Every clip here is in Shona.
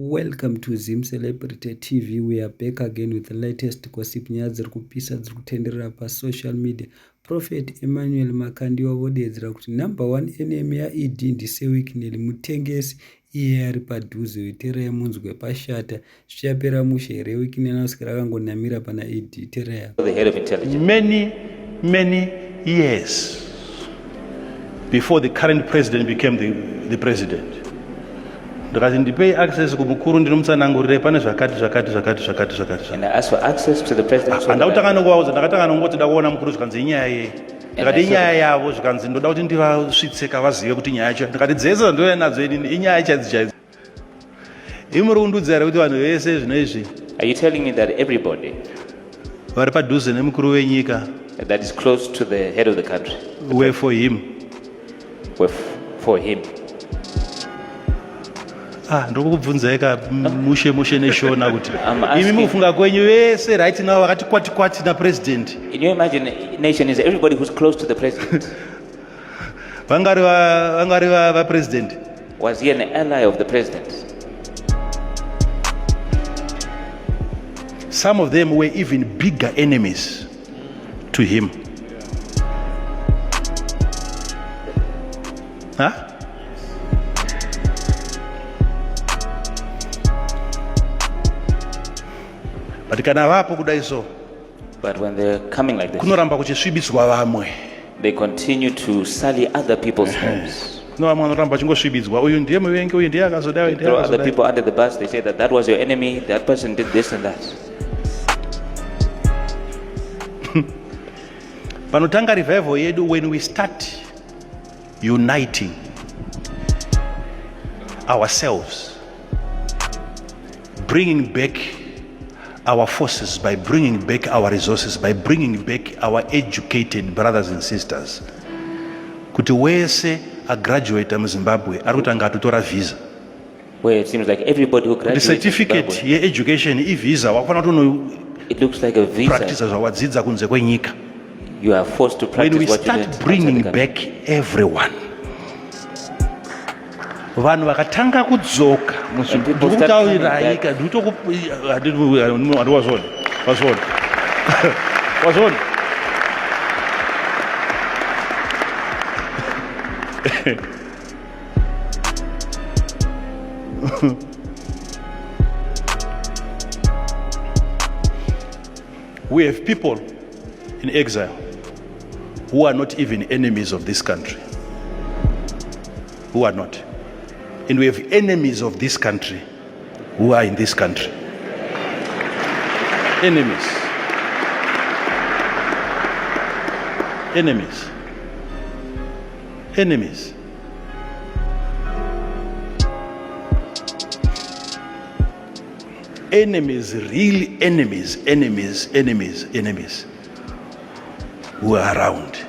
Welcome to Zim Celebrity TV. We are back again with the latest gossip nyaya dziri kupisa dziri kutenderera pa social media. Prophet Emmanuel makandiwa vodedzera kuti number 1 enemy yaED ndiSir Wicknell mutengesi iye ari padhuze itereya munzwe pashata zvichapera mushe here Wicknell anoswera akangonamira pana ED itereya. Many years before the current president became the president, ndikati ndipei access kumukuru ndinomutsanangurire pane zvakati. And I asked for access to the president. Handakutanga kuwauza, ndakatanga nongoti ndakuona mukuru zvikanzi inyaya yei. Ndikati inyaya yavo zvikanzi ndoda kuti ndivasvitseka vazive kuti nyaya yacho. Ndikati dzese dzandouya nadzo inyaya chaidzo. Imuri kundudzira here kuti vanhu vese zvino izvi. Are you telling me that everybody vari padhuze nemukuru wenyika that is close to the head of the country were for him? were for him? Ndokubvunzaika mushe neshona kuti imi mufunga kwenyu vese right now vakati kwati na president. In your imagination, is everybody who's close to the president? Vangari va president. Was he an ally of the president? Some of them were even bigger enemies to him. But kana vapo kudai so, But when they're coming like this, kunoramba kuchisvibidzwa vamwe. they continue to sully other people's homes. Kuno vamwe vanoramba chingosvibidzwa, uyu ndiye muvengi, uyu ndiye akazodai, Throw other people under the bus. They say that was your enemy, that person did this and that. Panotanga revival yedu when we start uniting ourselves, bringing back our forces, by bringing back our resources, by bringing back our educated brothers and sisters. Kuti wese a graduate mu Zimbabwe arikutanga atutora visa. Where it seems like everybody who The graduates certificate Zimbabwe, ye education I visa wakufana kuti it looks like a visa. practice zvawadzidza kunze kwenyika. You are forced to practice When we what you start learned outside bringing the country. back everyone, vanhu vakatanga kudzoka ndikutauriraika wazvona we have people in exile who are not even enemies of this country, who are not. And we have enemies of this country who are in this country. Enemies. Real enemies who are around.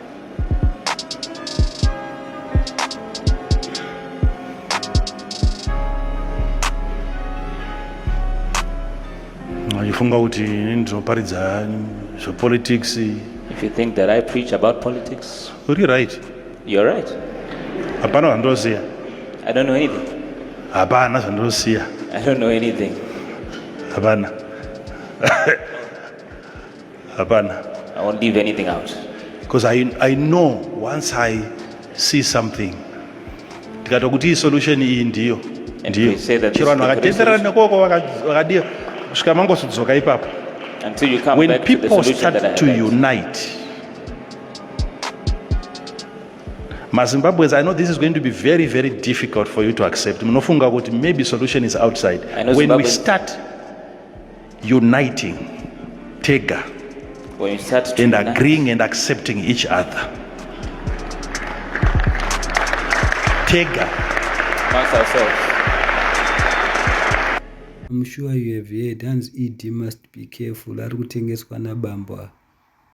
Ifunga kuti ndinoparidza politics. If you think that I preach about politics, Uri right. you're right. Hapana zvandosiya. I don't know anything. Hapana zvandosiya. I don't know anything. Hapana. Hapana. I won't leave anything out. Because I know once I see something, tikatokuti solution iyi ndiyo. And we say that this Chiro is vanhu the vakatenderana solution. nekoko vakadiya kusvika mangosudzoka ipapo. Until you come When back to the people solution that I start have. to unite, Zimbabweans, I know this is going to be very, very difficult for you to accept. Munofunga kuti maybe solution is outside. When we start uniting, tega, When you start to and unite, agreeing and accepting each other, tega. amongst ourselves. I'm sure you have heard Hans ED must be careful. Arikutengeswa na bambwa.